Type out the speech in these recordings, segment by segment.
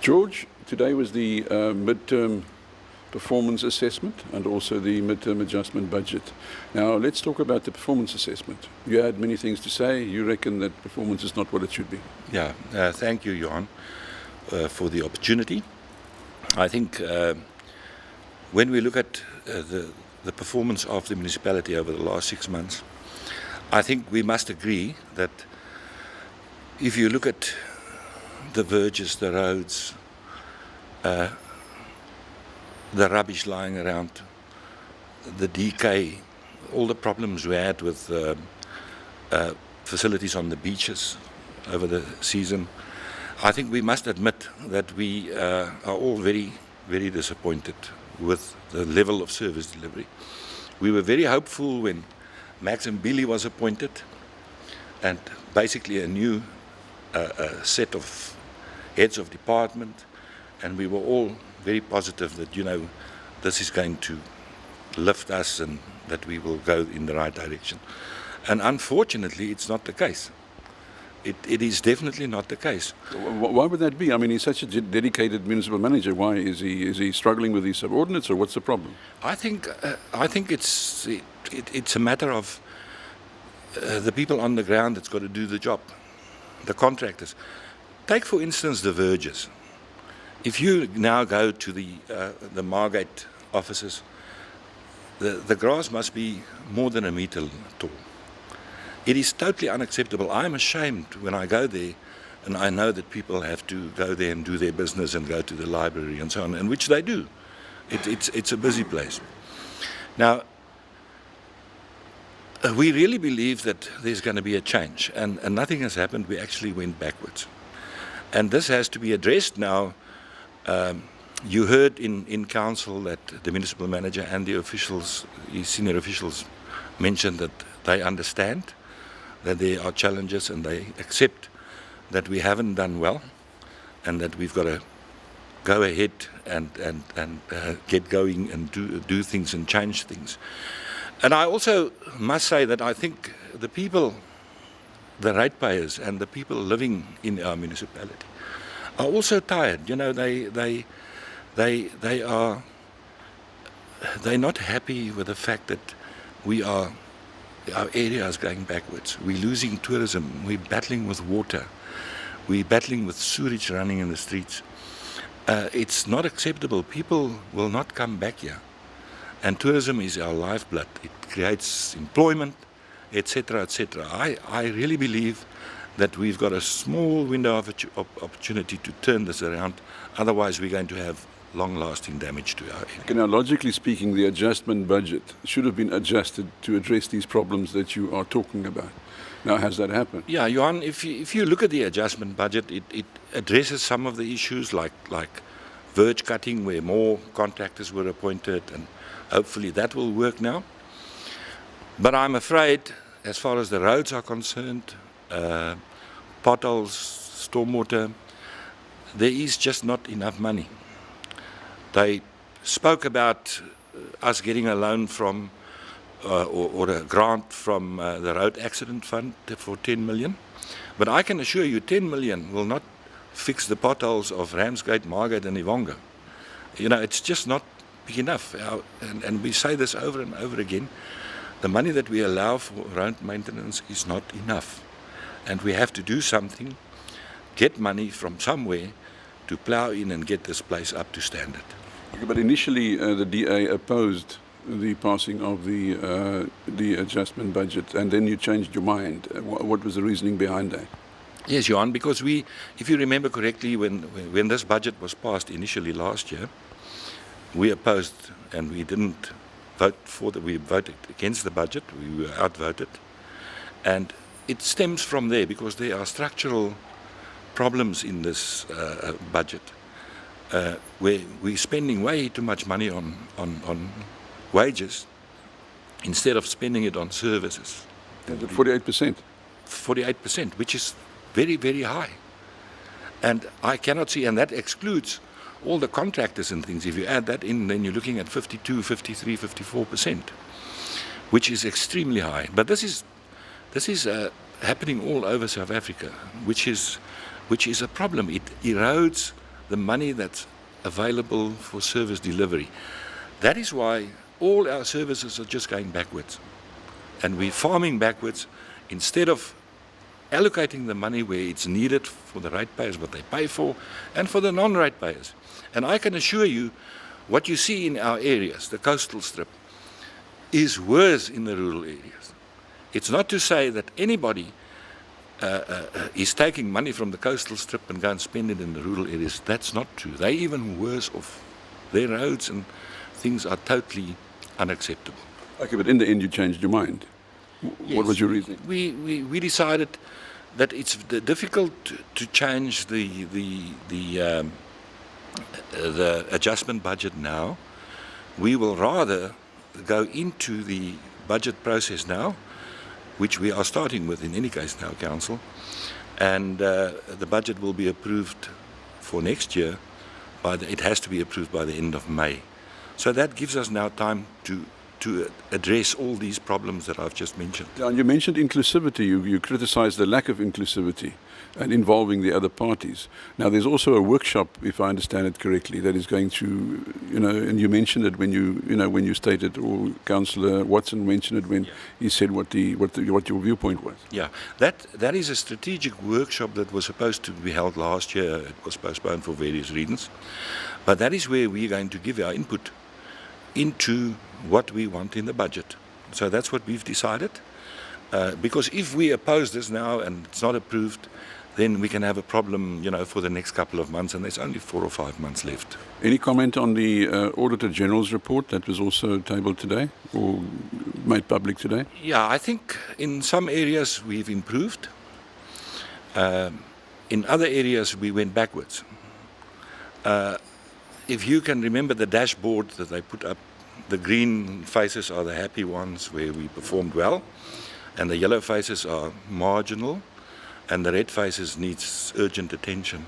George, today was the midterm performance assessment and also the midterm adjustment budget. Now, let's talk about the performance assessment. You had many things to say. You reckon that performance is not what it should be. Yeah, thank you, Johan, for the opportunity. I think when we look at the performance of the municipality over the last 6 months, I think we must agree that if you look at the verges, the roads, the rubbish lying around, the decay, all the problems we had with facilities on the beaches over the season, I think we must admit that we are all very, very disappointed with the level of service delivery. We were very hopeful when Max and Billy was appointed, and basically a new set of heads of department, and we were all very positive that, you know, this is going to lift us and that we will go in the right direction. And unfortunately, it's not the case. It is definitely not the case. Why would that be? I mean, he's such a dedicated municipal manager. Why is he struggling with his subordinates, or what's the problem? I think it's a matter of the people on the ground that's got to do the job, the contractors. Take, for instance, the verges. If you now go to the Margate offices, the grass must be more than a meter tall. It is totally unacceptable. I'm ashamed when I go there and I know that people have to go there and do their business and go to the library and so on, and which they do. It's a busy place. Now, we really believe that there's going to be a change, and nothing has happened. We actually went backwards. And this has to be addressed now. You heard in council that the municipal manager and the officials, the senior officials, mentioned that they understand that there are challenges and they accept that we haven't done well and that we've got to go ahead and get going and do things and change things. And I also must say that I think the people, the ratepayers and the people living in our municipality are also tired. You know, they're not happy with the fact that our area is going backwards. We're losing tourism. We're battling with water. We're battling with sewage running in the streets. It's not acceptable. People will not come back here. And tourism is our lifeblood. It creates employment, etc., etc. I really believe that we've got a small window of opportunity to turn this around. Otherwise, we're going to have long-lasting damage to our area. Okay, now, logically speaking, the adjustment budget should have been adjusted to address these problems that you are talking about. Now, has that happened? Yeah, Johan, if you look at the adjustment budget, it addresses some of the issues like verge cutting, where more contractors were appointed, and hopefully that will work now. But I'm afraid, as far as the roads are concerned, potholes, stormwater, there is just not enough money. They spoke about us getting a loan from or a grant from the Road Accident Fund for 10 million. But I can assure you 10 million will not fix the potholes of Ramsgate, Margate and Ivonga. You know, it's just not big enough. And we say this over and over again. The money that we allow for road maintenance is not enough. And we have to do something, get money from somewhere to plough in and get this place up to standard. But initially, the DA opposed the passing of the adjustment budget, and then you changed your mind. What was the reasoning behind that? Yes, Johan, because if you remember correctly, when this budget was passed initially last year, we opposed and we didn't vote for we voted against the budget. We were outvoted. And it stems from there, because there are structural problems in this budget, where we're spending way too much money on wages instead of spending it on services. 48%? 48%, which is very, very high. And I cannot see, and that excludes all the contractors and things. If you add that in, then you're looking at 52, 53, 54%, which is extremely high. But this is happening all over South Africa, which is a problem. It erodes the money that's available for service delivery. That is why all our services are just going backwards. And we're farming backwards instead of allocating the money where it's needed for the ratepayers, what they pay for, and for the non-ratepayers. And I can assure you, what you see in our areas, the coastal strip, is worse in the rural areas. It's not to say that anybody is taking money from the coastal strip and go and spend it in the rural areas. That's not true. They're even worse off. Their roads and things are totally unacceptable. Okay, but in the end you changed your mind. What was your reason? We decided that it's difficult to change the adjustment budget now. We will rather go into the budget process now, which we are starting with in any case now, Council, and the budget will be approved for next year. It has to be approved by the end of May. So that gives us now time to address all these problems that I've just mentioned. And you mentioned inclusivity. You criticized the lack of inclusivity and involving the other parties. Now, there's also a workshop, if I understand it correctly, that is going to, and you mentioned it when you stated, or Councillor Watson mentioned it when he said what your viewpoint was. Yeah, that is a strategic workshop that was supposed to be held last year. It was postponed for various reasons. But that is where we're going to give our input into what we want in the budget. So that's what we've decided. Because if we oppose this now and it's not approved, then we can have a problem, for the next couple of months, and there's only 4 or 5 months left. Any comment on the Auditor General's report that was also tabled today or made public today? Yeah, I think in some areas we've improved. In other areas we went backwards. If you can remember the dashboard that they put up, the green faces are the happy ones where we performed well, and the yellow faces are marginal, and the red faces needs urgent attention.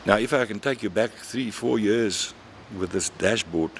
Now, if I can take you back 3-4 years with this dashboard,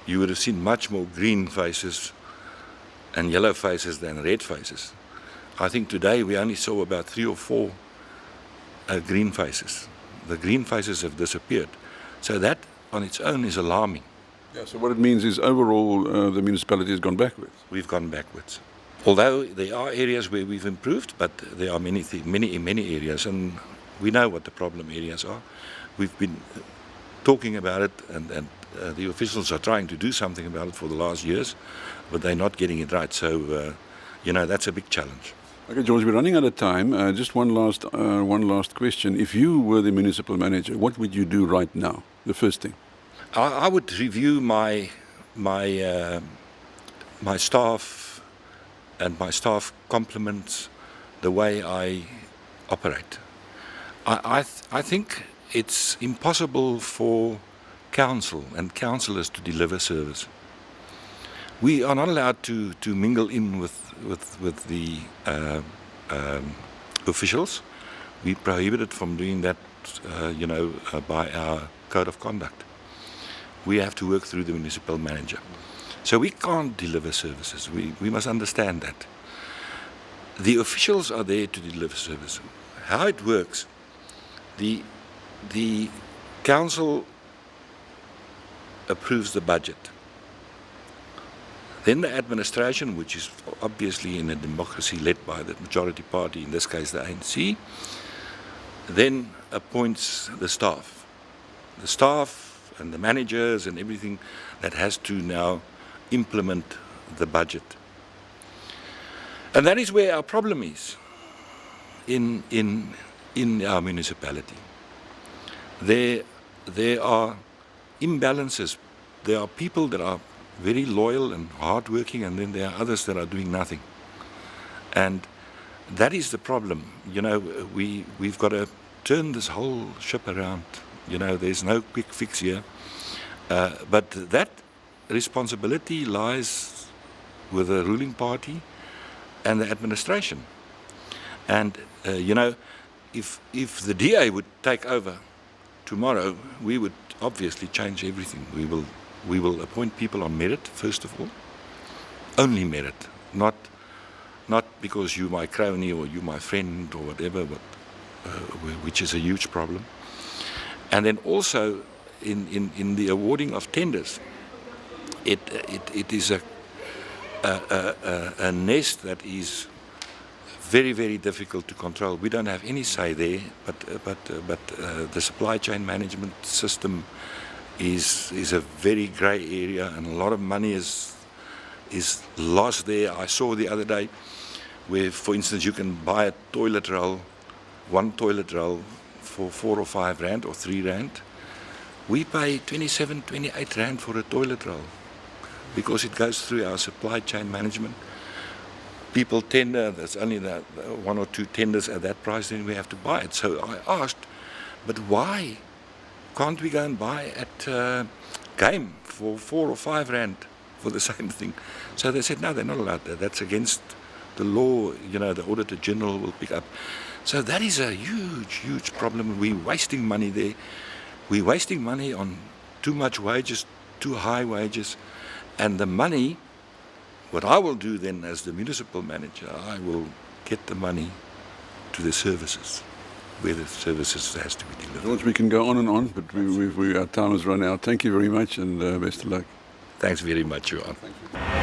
you would have seen much more green faces and yellow faces than red faces. I think today we only saw about 3 or 4 green faces. The green faces have disappeared. So that on its own is alarming. Yeah, so what it means is overall the municipality has gone backwards. We've gone backwards. Although there are areas where we've improved, but there are many areas, and we know what the problem areas are. We've been talking about it, and the officials are trying to do something about it for the last years, but they're not getting it right. So, that's a big challenge. Okay, George, we're running out of time. Just one last question. If you were the municipal manager, what would you do right now? The first thing. I would review my staff, and my staff complements the way I operate. I think it's impossible for council and councillors to deliver service. We are not allowed to mingle in with the officials. We prohibited from doing that, by our code of conduct. We have to work through the municipal manager. So we can't deliver services. We must understand that. The officials are there to deliver service. How it works, the council approves the budget. Then the administration, which is obviously in a democracy led by the majority party, in this case the ANC, then appoints the staff. The staff and the managers and everything that has to now implement the budget. And that is where our problem is in our municipality. There are imbalances. There are people that are very loyal and hardworking, and then there are others that are doing nothing. And that is the problem. We've got to turn this whole ship around. There's no quick fix here. But that responsibility lies with the ruling party and the administration. And, if the DA would take over tomorrow, we would obviously change everything. We will appoint people on merit, first of all. Only merit. Not because you're my crony or you're my friend or whatever, but, which is a huge problem. And then also in the awarding of tenders, it is a nest that is very, very difficult to control. We don't have any say there, but the supply chain management system is a very grey area, and a lot of money is lost there. I saw the other day where, for instance, you can buy a toilet roll, one toilet roll for 4 or 5 rand or 3 rand. We pay 27, 28 rand for a toilet roll because it goes through our supply chain management. People tender, there's only 1 or 2 tenders at that price, then we have to buy it. So I asked, but why can't we go and buy at Game for 4 or 5 rand for the same thing? So they said, no, they're not allowed that. That's against the law, you know, the Auditor General will pick up. So that is a huge, huge problem. We're wasting money there. We're wasting money on too much wages, too high wages. And the money, what I will do then as the municipal manager, I will get the money to the services, where the services has to be delivered. George, we can go on and on, but our time has run out. Thank you very much, and best of luck. Thanks very much, Johan. Thank you.